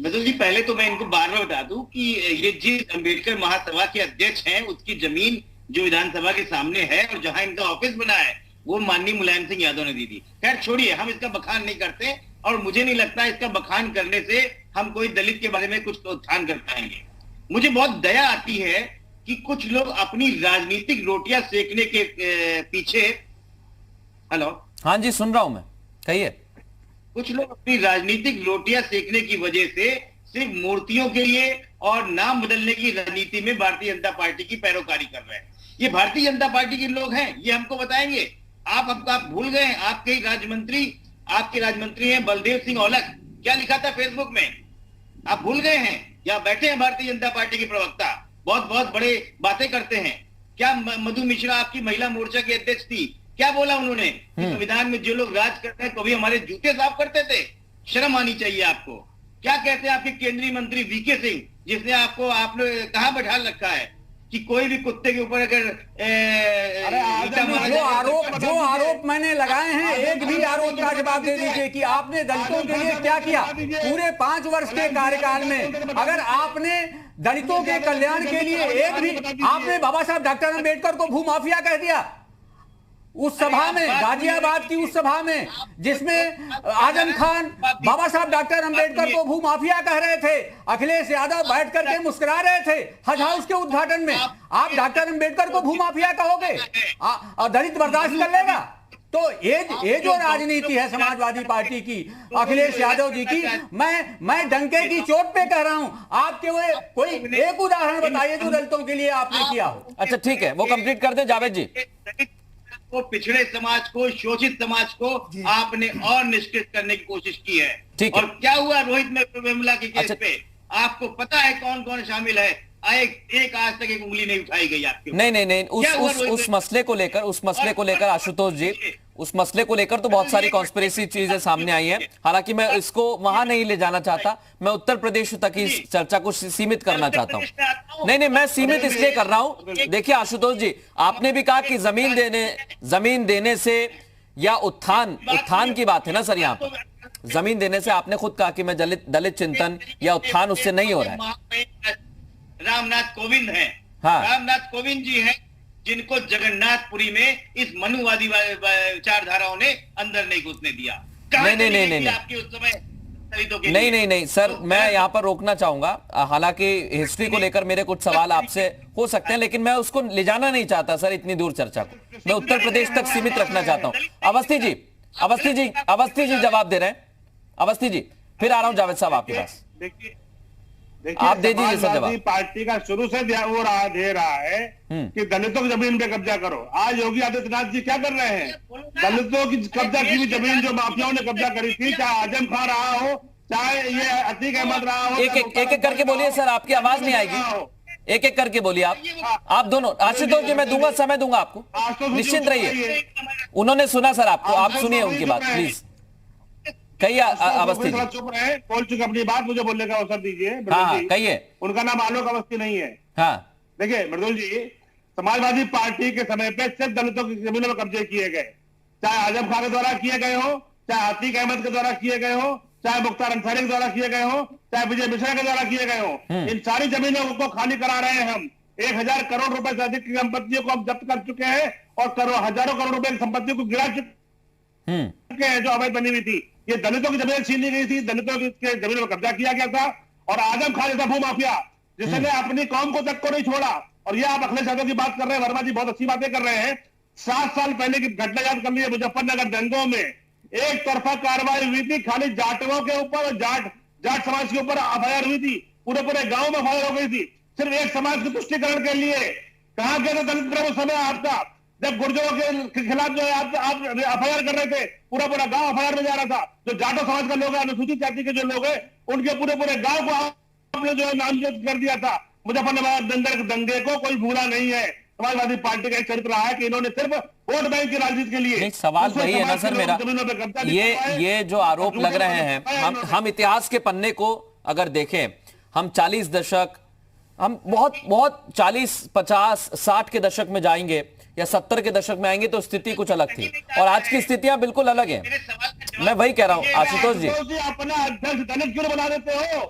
S6: मधुर जी, पहले तो मैं इनको बार बार बता दूं कि ये जिस अंबेडकर महासभा के अध्यक्ष हैं, उसकी जमीन जो विधानसभा के सामने है और जहां इनका ऑफिस बना है, वो माननीय मुलायम सिंह यादव ने दी थी। खैर छोड़िए, हम इसका बखान नहीं करते और मुझे नहीं लगता इसका बखान करने से हम कोई दलित के बारे में कुछ उत्थान कर पाएंगे। मुझे बहुत दया आती है कि कुछ लोग अपनी राजनीतिक रोटियां सेकने के पीछे, हेलो,
S1: हाँ जी सुन रहा हूं मैं, कहिए।
S6: कुछ लोग अपनी राजनीतिक रोटियां सेकने की वजह से सिर्फ मूर्तियों के लिए और नाम बदलने की राजनीति में भारतीय जनता पार्टी की पैरोकारी कर रहे हैं। ये भारतीय जनता पार्टी के लोग हैं, ये हमको बताएंगे। आप भूल गए, आपके राजमंत्री हैं बलदेव सिंह औलख, क्या लिखा था फेसबुक में? आप भूल गए हैं? या बैठे हैं भारतीय जनता पार्टी के प्रवक्ता, बहुत बहुत बड़े बातें करते हैं। क्या मधु मिश्रा आपकी महिला मोर्चा की अध्यक्ष थी, क्या बोला उन्होंने कि संविधान में जो लोग राज करते हैं कभी हमारे जूते साफ करते थे? शर्म आनी चाहिए आपको। क्या कहते हैं आपके केंद्रीय मंत्री वीके सिंह, जिसने आपने कहां बैठा रखा है? कि कोई भी कुत्ते के ऊपर अगर
S2: जो आरोप मैंने लगाए हैं, एक भी आरोप का जवाब दे दीजिए कि आपने दलितों के लिए क्या किया पूरे 5 वर्ष के कार्यकाल में। अगर आपने दलितों के कल्याण के लिए एक भी, आपने बाबा साहब डॉक्टर अंबेडकर को भूमाफिया कह दिया उस सभा में, गाजियाबाद की उस सभा में, जिसमें आजम खान बाबा साहब डॉक्टर अंबेडकर को भूमाफिया कह रहे थे, अखिलेश यादव बैठ करके मुस्कुरा रहे थे हज हाउस के उद्घाटन में। आप डॉक्टर अंबेडकर को भूमाफिया कहोगे और दलित बर्दाश्त कर लेगा? तो ये जो राजनीति है समाजवादी पार्टी की, अखिलेश यादव जी की, मैं डंके की चोट पे कह रहा हूं। आपके वो कोई एक उदाहरण बताइए जो दलितों के लिए आपने किया हो।
S1: अच्छा ठीक है, वो कंप्लीट कर दे जावेद जी।
S6: को पिछड़े समाज को, शोषित समाज को आपने और निष्कृत करने की कोशिश की है।
S1: ठीक है।
S6: और क्या हुआ रोहित वेमुला के केस पे? आपको पता है कौन कौन शामिल है? एक आज तक एक उंगली नहीं उठाई गई आपके।
S1: नहीं, उस मसले को लेकर आशुतोष जी, उस मसले को लेकर तो बहुत सारी कॉन्स्पिरेसी चीजें सामने आई हैं। हालांकि मैं इसको वहां नहीं ले जाना चाहता, मैं उत्तर प्रदेश तक ही चर्चा को सीमित करना चाहता हूं। नहीं, मैं सीमित इसलिए कर रहा हूं। देखिए आशुतोष जी, आपने भी कहा कि जमीन देने से या उत्थान की बात है ना सर, यहाँ पर जमीन देने से आपने खुद कहा कि मैं दलित चिंतन या उत्थान उससे नहीं हो रहा है।
S6: रामनाथ कोविंद हैं।
S1: हाँ।
S6: रामनाथ कोविंद जी हैं जिनको जगन्नाथपुरी में इस मनुवादी विचारधाराओं ने अंदर नहीं घुसने दिया।
S1: नहीं
S6: आपकी उस समय
S1: नहीं सर, मैं यहाँ पर रोकना चाहूंगा। हालांकि हिस्ट्री को लेकर मेरे कुछ सवाल आपसे हो सकते हैं, लेकिन मैं उसको ले जाना नहीं चाहता सर इतनी दूर चर्चा को। मैं उत्तर प्रदेश तक सीमित रखना चाहता हूँ। अवस्थी जी जवाब दे रहे हैं। अवस्थी जी, फिर आ रहा हूँ जावेद साहब आपके पास।
S7: देखिए
S1: आप दे दीजिए सर जवाब।
S7: पार्टी का शुरू से वो दे रहा है कि दलितों की जमीन पे कब्जा करो। आज योगी आदित्यनाथ जी क्या कर रहे हैं? दलितों की कब्जा की हुई जमीन जो माफियाओं ने कब्जा करी थी, चाहे आजम खान रहा हो, चाहे ये अतीक अहमद रहा हो।
S1: एक करके बोलिए सर, आपकी आवाज नहीं आएगी। एक करके बोलिए आप दोनों। आशुतोष जी, मैं दूंगा, समय दूंगा आपको, निश्चिंत रहिए। उन्होंने सुना सर आपको, आप सुनिए उनकी बात प्लीज। कहिए अवस्थी जी।
S7: चुप रहे, बोल चुके अपनी बात, मुझे बोलने का अवसर दीजिए।
S1: हाँ, कहिए।
S7: उनका नाम आलोक अवस्थी नहीं है।
S1: हाँ,
S7: देखिए मृदुल जी, समाजवादी पार्टी के समय पे सिर्फ दलितों की जमीनों में कब्जे किए गए, चाहे आजम खान के द्वारा किए गए हो, चाहे अतीक अहमद के द्वारा किए गए हो, चाहे मुख्तार अंसारी के द्वारा किए गए हो, चाहे विजय मिश्रा के द्वारा किए गए हो। इन सारी जमीनों को खाली करा रहे हैं हम। 1000 करोड़ रुपए से अधिक की संपत्तियों को हम जब्त कर चुके हैं और हजारों करोड़ रुपए की संपत्तियों को गिरा चुके हैं जो अवैध बनी हुई थी। ये दलितों की जमीन छीन ली गई थी, दलितों की जमीन पर कब्जा किया गया था। और आजम खान जैसा भूमाफिया जिसने अपनी कौम को तक को नहीं छोड़ा। और ये आप अखिलेश यादव की बात कर रहे हैं, वर्मा जी बहुत अच्छी बातें कर रहे हैं। 7 साल पहले की घटना याद कर लीजिए, मुजफ्फरनगर दंगों में एक तरफा कार्रवाई हुई थी, खाली जाटों के ऊपर और जाट समाज के ऊपर एफआईआर हुई थी, पूरे गांव में एफआईआर हो गई थी, सिर्फ एक समाज के तुष्टिकरण के लिए। कहां गए थे दलित वो समय आपका, जब गुर्जरों के खिलाफ जो है आप एफआईआर कर रहे थे, पूरा गांव एफआईआर में जा रहा था। जो जाटो समाज का लोग है, अनुसूचित जाति के जो लोग हैं, उनके पूरे गांव को आपने जो है नामजद कर दिया था। मुजफ्फरनगर दंगे को कोई भूला नहीं है। समाजवादी पार्टी का एक चरित्र रहा है कि इन्होंने सिर्फ वोट बैंक की राजनीति के लिए।
S1: सवाल वही है ना सर मेरा, ये जो आरोप लग रहे हैं, हम इतिहास के पन्ने को अगर देखें, हम 40 दशक, हम बहुत 40, 50, 60 के दशक में जाएंगे या 70 के दशक में आएंगे तो स्थिति कुछ अलग थी, और आज की स्थितियां बिल्कुल अलग हैं। मैं वही कह रहा हूं आशुतोष जी।
S7: अपना अध्यक्ष दलित क्यों बना देते हो?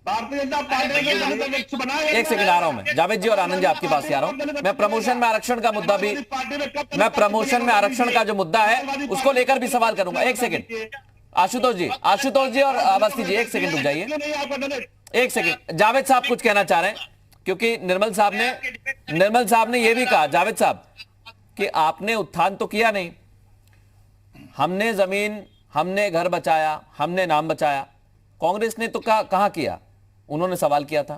S7: भारतीय जनता पार्टी के दलित अध्यक्ष बनाए।
S1: एक सेकंड आ रहा हूं मैं, जावेद जी और आनंद जी आपके पास ही आ रहा हूं। मैं प्रमोशन में आरक्षण का मुद्दा भी, मैं प्रमोशन में आरक्षण का जो मुद्दा है उसको लेकर भी सवाल करूंगा। एक सेकंड आशुतोष जी और अवस्थी जी, एक सेकंड रुक जाइए, एक सेकंड। जावेद साहब कुछ कहना चाह रहे हैं, क्योंकि निर्मल साहब ने यह भी कहा, जावेद साहब, कि आपने उत्थान तो किया नहीं, हमने जमीन, हमने घर बचाया, हमने नाम बचाया। कांग्रेस ने तो कहां किया? उन्होंने सवाल किया था।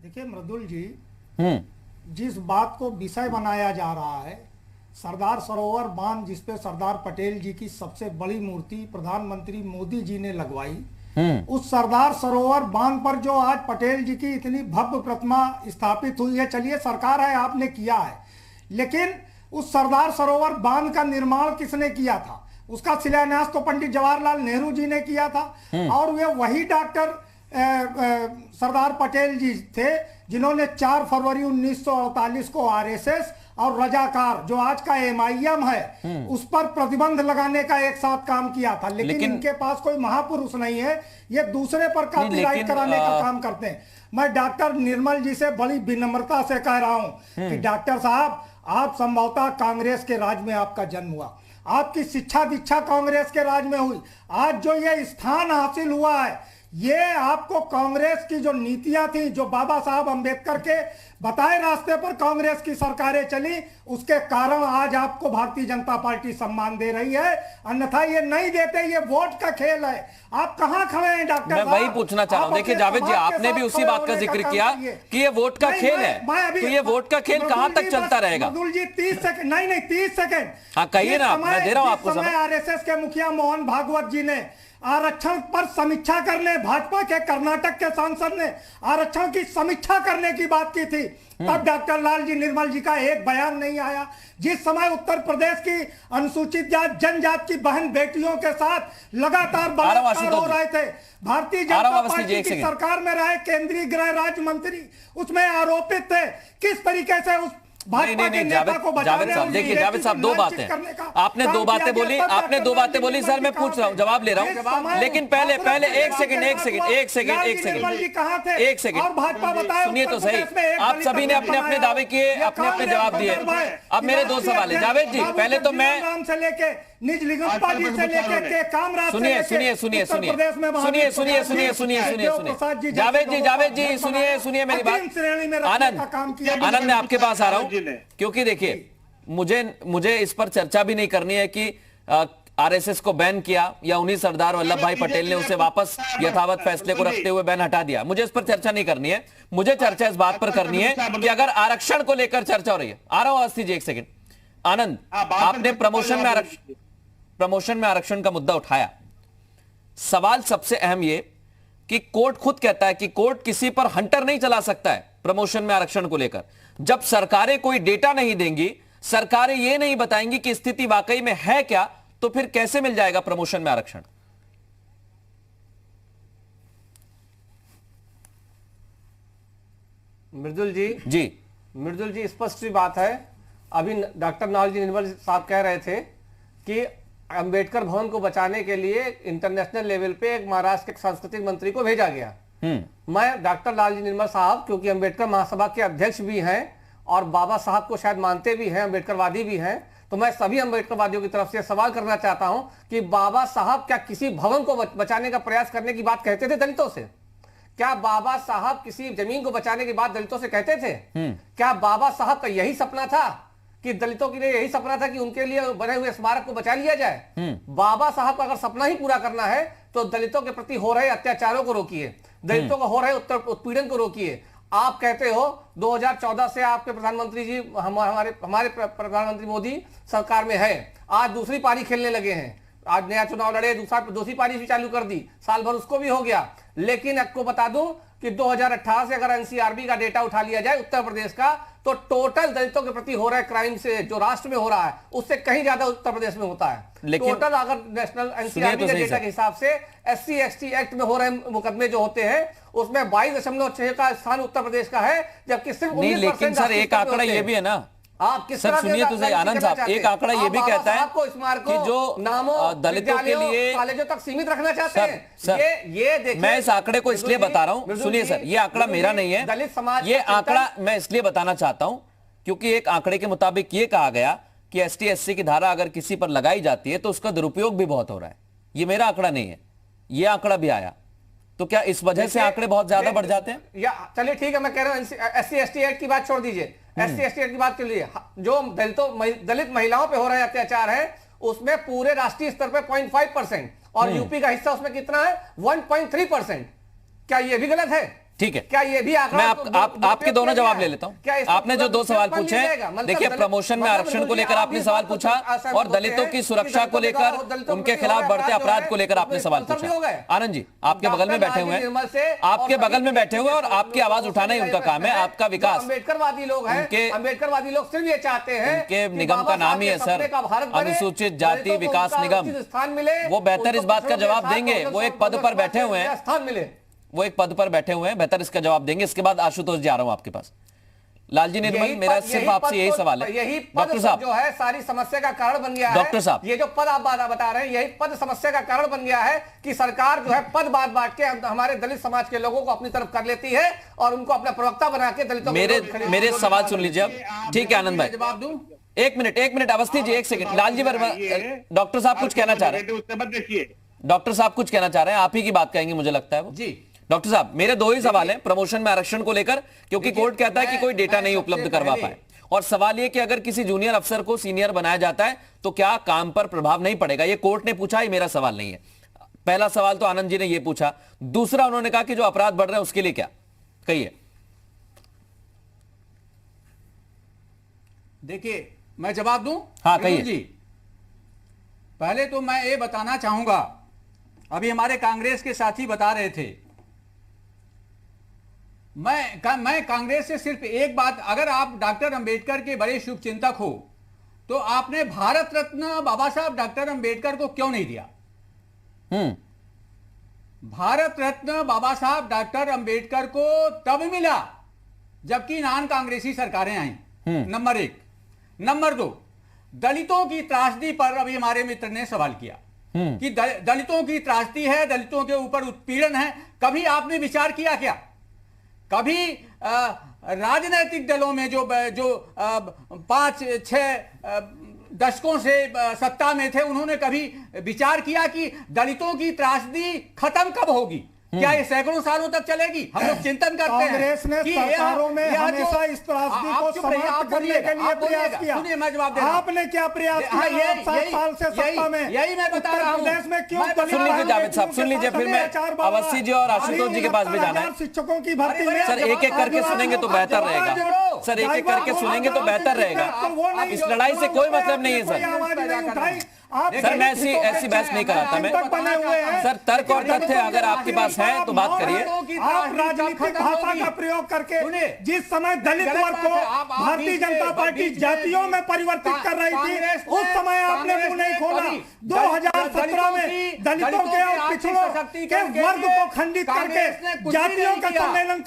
S5: देखिए मृदुल जी, जिस बात को विषय बनाया जा रहा है, सरदार सरोवर बांध जिसपे सरदार पटेल जी की सबसे बड़ी मूर्ति प्रधानमंत्री मोदी जी ने लगवाई, उस सरदार सरोवर बांध पर जो आज पटेल जी की इतनी भव्य प्रतिमा स्थापित हुई है, चलिए सरकार है, आपने किया है, लेकिन उस सरदार सरोवर बांध का निर्माण किसने किया था? उसका शिलान्यास तो पंडित जवाहरलाल नेहरू जी ने किया था। और वे वही डॉक्टर सरदार पटेल जी थे, जिन्होंने 4 फरवरी 1948 को आरएसएस और रजाकार, जो आज का एमआईएम है, उस पर प्रतिबंध लगाने का एक साथ काम किया था। लेकिन इनके पास कोई महापुरुष नहीं है, ये दूसरे पर कॉपीराइट कराने का काम करते हैं। मैं डॉक्टर निर्मल जी से बड़ी विनम्रता से कह रहा हूं कि डॉक्टर साहब, आप संभवतः कांग्रेस के राज में आपका जन्म हुआ, आपकी शिक्षा दीक्षा कांग्रेस के राज में हुई, आज जो ये स्थान हासिल हुआ है, ये आपको कांग्रेस की जो नीतियां थी, जो बाबा साहब अंबेडकर के बताए रास्ते पर कांग्रेस की सरकारें चली, उसके कारण आज आपको भारतीय जनता पार्टी सम्मान दे रही है, अन्यथा ये नहीं देते। ये वोट का खेल है। आप कहां खड़े हैं डॉक्टर साहब?
S1: मैं वही पूछना चाह रहा हूं। देखिए जावेद जी, आपने भी उसी बात का जिक्र किया कि ये वोट का खेल है, तो ये वोट का खेल कहां तक चलता रहेगा?
S5: मृदुल जी 30 सेकंड, नहीं 30 सेकंड,
S1: हाँ कहिए ना, मैं दे रहा हूं आपको समय।
S5: आरएसएस के मुखिया मोहन भागवत जी ने आरक्षण पर समीक्षा करने, भाजपा के कर्नाटक के सांसद ने आरक्षण की समीक्षा करने की बात की थी, तब डॉक्टर लालजी निर्मल जी का एक बयान नहीं आया। जिस समय उत्तर प्रदेश की अनुसूचित जात जनजात की बहन बेटियों के साथ लगातार बलात्कार हो रहे थे, भारतीय जनता पार्टी की सरकार में रहे केंद्रीय गृह राज्य मंत्री उसमें आरोपित थे। किस तरीके से उस भाजपा के नेता को
S1: जावेद साहब, देखिए जावेद साहब, दो बातें आपने दो बातें बोली, आपने दो बातें बोली सर, मैं पूछ रहा हूं, जवाब ले रहा हूं, लेकिन पहले एक सेकंड
S5: और भाजपा बताए,
S1: सुनिए तो सही। आप सभी ने अपने अपने दावे किए, अपने अपने जवाब दिए। अब मेरे 2 सवाल है जावेद जी। पहले तो मैं
S5: से लेके निज लिंगप्पा जी से लेके के कामराज,
S1: सुनिए जावेद जी सुनिए मेरी बात। आनंद मैं आपके पास आ रहा हूं, क्योंकि देखिए मुझे इस पर चर्चा भी नहीं करनी है कि आरएसएस को बैन किया या उन्हीं सरदार वल्लभ भाई पटेल ने उसे वापस यथावत फैसले को रखते हुए बैन हटा दिया। मुझे इस पर चर्चा नहीं करनी है। मुझे चर्चा इस बात पर करनी है कि अगर आरक्षण को लेकर चर्चा हो रही है, आ रहा हूं अवस्थी जी, एक सेकंड। आनंद, आपने प्रमोशन में आरक्षण का मुद्दा उठाया। सवाल सबसे अहम ये कि कोर्ट खुद कहता है कि कोर्ट किसी पर हंटर नहीं चला सकता है प्रमोशन में आरक्षण को लेकर। जब सरकारें कोई डेटा नहीं देंगी, सरकारें ये नहीं बताएंगी कि स्थिति वाकई में है क्या, तो फिर कैसे मिल जाएगा प्रमोशन में आरक्षण?
S8: मृदुल
S1: जी
S8: मृदुल जी, स्पष्ट सी बात है। अभी डॉक्टर लालजी निर्मल साहब कह रहे थे कि अंबेडकर भवन को बचाने के लिए इंटरनेशनल लेवल पे एक महाराष्ट्र के सांस्कृतिक मंत्री को भेजा गया। मैं डॉक्टर लालजी निर्मल साहब, क्योंकि अंबेडकर महासभा के अध्यक्ष भी हैं और बाबा साहब को शायद मानते भी हैं, अंबेडकरवादी भी हैं, तो मैं सभी अंबेडकरवादियों की तरफ से सवाल करना चाहता हूं कि बाबा साहब क्या किसी भवन को बचाने का प्रयास करने की बात कहते थे दलितों से? क्या बाबा साहब किसी जमीन को बचाने की बात दलितों से कहते थे? क्या बाबा साहब का यही सपना था कि दलितों के लिए यही सपना था कि उनके लिए बने हुए स्मारक को बचा लिया जाए? बाबा साहब का अगर सपना ही पूरा करना है तो दलितों के प्रति हो रहे अत्याचारों को रोकिए, दलितों को हो रहे उत्पीड़न को रोकिए। आप कहते हो 2014 से आपके प्रधानमंत्री जी हमारे प्रधानमंत्री मोदी सरकार में है, आज दूसरी पारी खेलने लगे हैं, आज नया चुनाव लड़े, दूसरी पारी भी चालू कर दी, साल भर उसको भी हो गया। लेकिन आपको बता दूं कि 2018 से अगर एनसीआरबी का डेटा उठा लिया जाए उत्तर प्रदेश का, तो टोटल दलितों के प्रति हो रहा है क्राइम से जो राष्ट्र में हो रहा है उससे कहीं ज्यादा उत्तर प्रदेश में होता है।
S1: लेकिन
S8: टोटल अगर नेशनल एनसीआरबी के डेटा के हिसाब से एससी एसटी एक्ट में हो रहे मुकदमे जो होते हैं उसमें 22.6 का स्थान उत्तर प्रदेश का है, जबकि सिर्फ 19%।
S1: लेकिन सर एक आंकड़ा ये भी है ना,
S8: आप किस
S1: सर सुनिए तो सही आनंद साहब, एक आंकड़ा ये भी कहता है कि जो दलितों के लिए
S8: कॉलेजों तक सीमित रखना चाहते हैं।
S1: सर,
S8: ये देखिए,
S1: मैं इस आंकड़े को इसलिए बता रहा हूं, सुनिए सर, ये आंकड़ा मेरा नहीं है,
S8: दलित समाज
S1: ये आंकड़ा मैं इसलिए बताना चाहता हूं क्योंकि एक आंकड़े के मुताबिक ये कहा गया कि एसटी एससी की धारा अगर किसी पर लगाई जाती है तो उसका दुरुपयोग भी बहुत हो रहा है। ये मेरा आंकड़ा नहीं है, ये आंकड़ा भी आया, तो क्या इस वजह से आंकड़े बहुत ज्यादा बढ़ जाते हैं?
S8: या चलिए ठीक है, मैं कह रहा हूं एससी एसटी एक्ट की बात छोड़ दीजिए, एससी एसटी एक्ट की बात कर लीजिए, जो दलित महिलाओं पे हो रहे अत्याचार है उसमें पूरे राष्ट्रीय स्तर पे 0.5% और यूपी का हिस्सा उसमें कितना है 1.3%। क्या ये भी गलत है?
S1: ठीक है,
S8: क्या ये भी
S1: मैं आपके दोनों जवाब ले लेता हूं। आपने जो 2 सवाल पूछे हैं, देखिए प्रमोशन में आरक्षण को लेकर आपने सवाल पूछा और दलितों की सुरक्षा को लेकर, उनके खिलाफ बढ़ते अपराध को लेकर आपने सवाल पूछा। आनंद जी आपके बगल में बैठे हुए हैं, आपके बगल में बैठे हुए और आपकी आवाज उठाना ही उनका काम है, आपका विकास।
S8: अम्बेडकरवादी लोग हैं, अम्बेडकरवादी लोग सिर्फ ये चाहते हैं,
S1: उनके निगम का नाम ही है सर अनुसूचित जाति विकास निगम, वो बेहतर इस बात का जवाब देंगे, वो एक पद पर बैठे हुए हैं,
S8: स्थान मिले।
S1: वो एक पद पर बैठे हुए हैं, बेहतर इसका जवाब देंगे। इसके बाद आशुतोष जी आ रहा हूं आपके पास। लालजी निर्मल, मेरा सिर्फ आपसे यही सवाल है,
S8: यही
S1: डॉक्टर साहब
S8: जो है सारी समस्या का कारण बन गया है।
S1: डॉक्टर साहब,
S8: ये जो पद आप बता रहे हैं, यही पद समस्या का कारण बन गया है कि सरकार जो है पद बांट के हमारे दलित समाज के लोगों को अपनी तरफ कर लेती है और उनको अपना प्रवक्ता बना के दलितों
S1: मेरे सवाल सुन लीजिए अब। ठीक है आनंद भाई,
S2: जवाब दूं?
S1: एक मिनट अवस्थी जी, एक सेकंड। लालजी वर्मा, डॉक्टर साहब कुछ कहना चाह रहे हैं।
S7: उससे मत देखिए,
S1: डॉक्टर साहब कुछ कहना चाह रहे हैं, आप ही की बात कहेंगे मुझे लगता है वो।
S2: जी
S1: डॉक्टर साहब, मेरे दो ही सवाल हैं प्रमोशन में आरक्षण को लेकर, क्योंकि कोर्ट कहता है कि कोई डेटा नहीं उपलब्ध करवा पाए, और सवाल ये कि अगर किसी जूनियर अफसर को सीनियर बनाया जाता है तो क्या काम पर प्रभाव नहीं पड़ेगा। ये कोर्ट ने पूछा, ये मेरा सवाल नहीं है। पहला सवाल तो आनंद जी ने ये पूछा। दूसरा उन्होंने कहा कि जो अपराध बढ़ रहे हैं उसके लिए क्या, कहिए।
S2: देखिए, मैं जवाब दूं?
S1: हाँ, कहिए
S2: जी। पहले तो मैं ये बताना चाहूंगा, अभी हमारे कांग्रेस के साथी बता रहे थे, मैं कांग्रेस से सिर्फ एक बात, अगर आप डॉक्टर अंबेडकर के बड़े शुभचिंतक हो तो आपने भारत रत्न बाबा साहब डॉक्टर अंबेडकर को क्यों नहीं दिया? भारत रत्न बाबा साहब डॉक्टर अंबेडकर को तब मिला जबकि नॉन कांग्रेसी सरकारें आई। नंबर एक। नंबर दो, दलितों की त्रासदी पर अभी हमारे मित्र ने सवाल किया कि दलितों की त्रासदी है, दलितों के ऊपर उत्पीड़न है। कभी आपने विचार किया क्या? कभी राजनीतिक दलों में जो 5-6 दशकों से सत्ता में थे, उन्होंने कभी विचार किया कि दलितों की त्रासदी खत्म कब होगी? क्या ये सैकड़ों सालों तक चलेगी? हम लोग चिंतन करते हैं।
S5: कांग्रेस ने सरकारों में हमेशा इस त्रासदी को समाप्त करने के लिए प्रयास किया।
S2: सुनिए, मैं जवाब दे रहा हूं।
S5: आपने क्या प्रयास किया? आप 7 साल से सत्ता में,
S2: यही मैं बता रहा हूं।
S5: उत्तर प्रदेश में क्यों
S1: सुन लीजिए जावेद साहब, सुन लीजिए, फिर मैं अवस्थी जी और आशुतोष जी के पास भी जाना है।
S5: शिक्षकों की भर्ती में
S1: सर एक एक करके सुनेंगे तो बेहतर रहेगा। सर एक एक करके सुनेंगे तो बेहतर रहेगा। इस लड़ाई से कोई मतलब नहीं है सर। सर मैं ऐसी बहस नहीं कराता मैं। सर तर्क और तथ्य अगर आपके पास है तो बात करिए।
S5: आप राजनीतिक भाषा का प्रयोग करके जिस समय दलित वर्ग को भारतीय जनता पार्टी जातियों में परिवर्तित कर रही थी, उस समय आपने मुंह नहीं खोला। 2017 में दलितों के और पिछड़ों के वर्ग को खंडित करके जातियों का सम्मेलन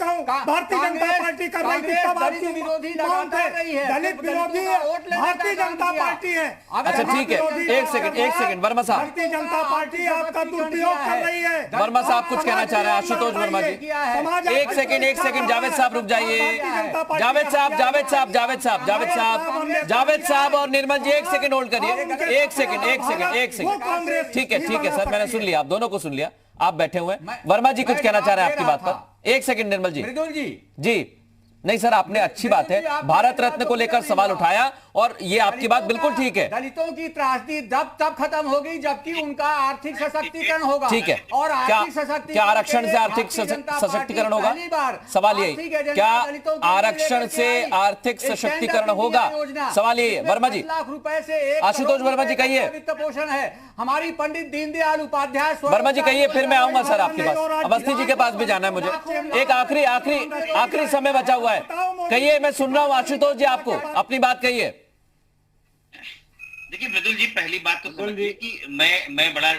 S5: भारतीय जनता पार्टी कर रही थी। तब आपकी विरोधी कौन थे? दलित विरोधी भारतीय जनता पार्टी है।
S1: अच्छा ठीक है, एक सेकंड वर्मा साहब।
S5: भारतीय जनता पार्टी आपका दुरुपयोग कर रही है।
S1: वर्मा साहब कुछ कहना चाह रहे हैं। आशुतोष वर्मा जी एक सेकंड जावेद साहब रुक जाइए। जावेद साहब और निर्मल जी एक सेकंड होल्ड करिए। एक सेकंड ठीक है सर, मैंने सुन लिया, आप दोनों को सुन लिया। आप बैठे हुए हैं। वर्मा जी कुछ कहना चाह रहे हैं आपकी बात पर। एक सेकंड निर्मल जी।
S2: मृदुल जी
S1: नहीं सर, आपने अच्छी बात है भारत रत्न को लेकर सवाल उठाया और ये आपकी बात बिल्कुल ठीक है।
S2: दलितों की त्रासदी तब खत्म होगी जबकि उनका आर्थिक सशक्तिकरण होगा।
S1: ठीक है,
S2: और
S1: क्या आरक्षण से आर्थिक सशक्तिकरण होगा? सवाल यही, क्या आरक्षण से आर्थिक सशक्तिकरण होगा? सवाल यही है। वर्मा जी,
S2: लाख रुपए से
S1: आशुतोष वर्मा जी कहिए।
S2: वित्त पोषण है हमारी पंडित दीनदयाल उपाध्याय।
S1: वर्मा जी कहिए, फिर मैं आऊंगा सर आपके पास। अवस्थी जी के पास भी जाना है मुझे। एक आखिरी समय बचा हुआ है। कहिए, मैं सुन रहा हूं आशुतोष जी, आपको अपनी बात कहिए।
S6: देखिए मृदुल जी, पहली बात तो समझिए कि मैं बड़ा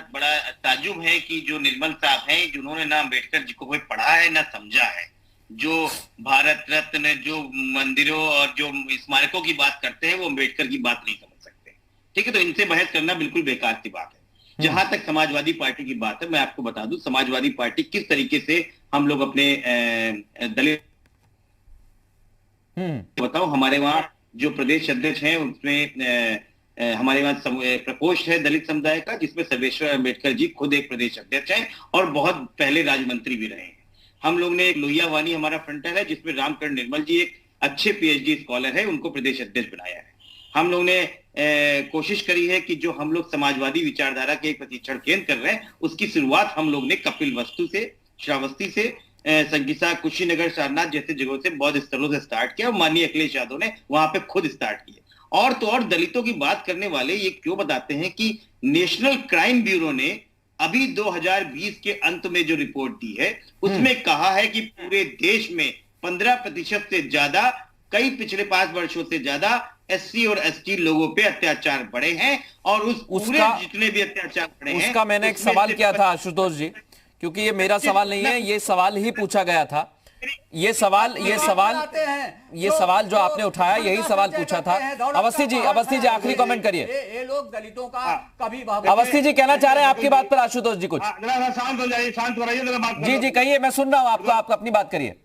S6: ताज्जुब है कि जो निर्मल साहब हैं, जिन्होंने ना अम्बेडकर जी को कोई पढ़ा है ना समझा है, जो भारत रत्न, जो मंदिरों और जो स्मारकों की बात करते हैं, वो अम्बेडकर की बात नहीं समझ सकते। ठीक है, तो इनसे बहस करना बिल्कुल बेकार की बात है। जहां तक समाजवादी पार्टी की बात है, मैं आपको बता दूं समाजवादी पार्टी किस तरीके से हम लोग अपने दलित बताओ। हमारे वहां जो प्रदेश अध्यक्ष हैं उसमें हमारे वहां प्रकोष्ठ है दलित समुदाय का, जिसमें सर्वेश्वर अम्बेडकर जी खुद एक प्रदेश अध्यक्ष हैं और बहुत पहले राज्य भी रहे हैं। हम लोग ने एक लोहिया वानी हमारा फ्रंटल है, जिसमें रामकरण निर्मल जी एक अच्छे पीएचडी स्कॉलर है, उनको प्रदेश अध्यक्ष बनाया है। हम लोग ने कोशिश करी है कि जो हम लोग समाजवादी विचारधारा के एक प्रशिक्षण केंद्र कर रहे हैं, उसकी शुरुआत हम लोग ने कपिल वस्तु से, श्रावस्ती से, संगीसा, कुशीनगर, सारनाथ जैसे जगहों से, बौद्ध स्थलों से स्टार्ट किया। माननीय अखिलेश यादव ने वहां पे खुद स्टार्ट किया। और तो और दलितों की बात करने वाले ये क्यों बताते हैं कि नेशनल क्राइम ब्यूरो ने अभी 2020 के अंत में जो रिपोर्ट दी है, उसमें कहा है कि पूरे देश में 15% से ज्यादा, कई पिछले 5 वर्षों से ज्यादा एससी और एसटी लोगों पे अत्याचार बढ़े हैं। और पूरे जितने भी अत्याचार बढ़े हैं,
S1: उसका मैंने एक सवाल किया था आशुतोष जी क्योंकि ये मेरा सवाल नहीं है, ये सवाल ही पूछा गया था। ये सवाल जो आपने उठाया, यही सवाल पूछा था। अवस्थी जी आखिरी कमेंट करिए।
S2: ये लोग दलितों का कभी
S1: अवस्थी जी कहना चाह रहे हैं आपकी बात पर, आशुतोष जी कुछ।
S7: शांत हो जाइए, शांत हो रहिए, जरा बात
S1: जी कहिए, मैं सुन रहा हूं आपको, आप अपनी बात करिए।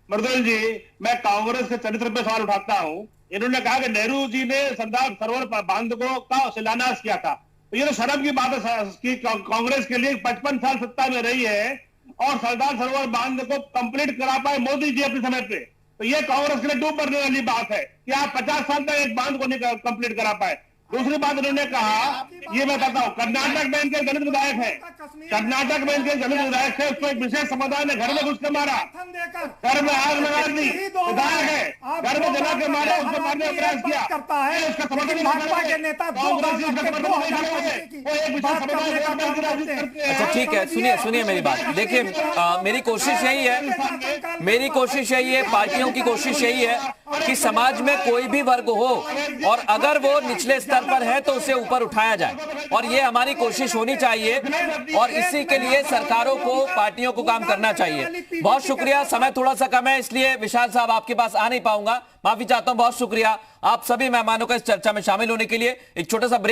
S7: मृदुल जी, मैं कांग्रेस के चरित्र पे सवाल उठाता हूं। इन्होंने कहा कि नेहरू जी ने सरदार सरोवर बांध का शिलान्यास किया था, तो ये तो शर्म की बात है कि कांग्रेस के लिए 55 साल सत्ता में रही है और सरदार सरोवर बांध को कंप्लीट करा पाए मोदी जी अपने समय पे, तो ये कांग्रेस के लिए डूब मरने वाली बात है कि आप 50 साल तक एक बांध को नहीं कंप्लीट करा पाए। दूसरी बात उन्होंने कहा, ये मैं बताता हूँ, कर्नाटक में इनके दलित विधायक है, कर्नाटक में इनके दलित विधायक है, उसको एक विशेष समुदाय ने घर में घुस के मारा, घर में आग लगा दी, विधायक है, घर में जला के मारा, उसको मारने का प्रयास किया, उसका समर्थन
S2: भाजपा के नेता
S1: अच्छा ठीक है, सुनिए मेरी बात। देखिए मेरी कोशिश यही है, पार्टियों की कोशिश यही है कि समाज में कोई भी वर्ग हो और अगर वो निचले स्तर पर है तो उसे ऊपर उठाया जाए, और ये हमारी कोशिश होनी चाहिए, और इसी के लिए सरकारों को, पार्टियों को काम करना चाहिए। बहुत शुक्रिया, समय थोड़ा सा कम है इसलिए विशाल साहब आपके पास आ नहीं पाऊंगा, माफी चाहता हूं। बहुत शुक्रिया आप सभी मेहमानों का इस चर्चा में शामिल होने के लिए। एक छोटा सा ब्रेक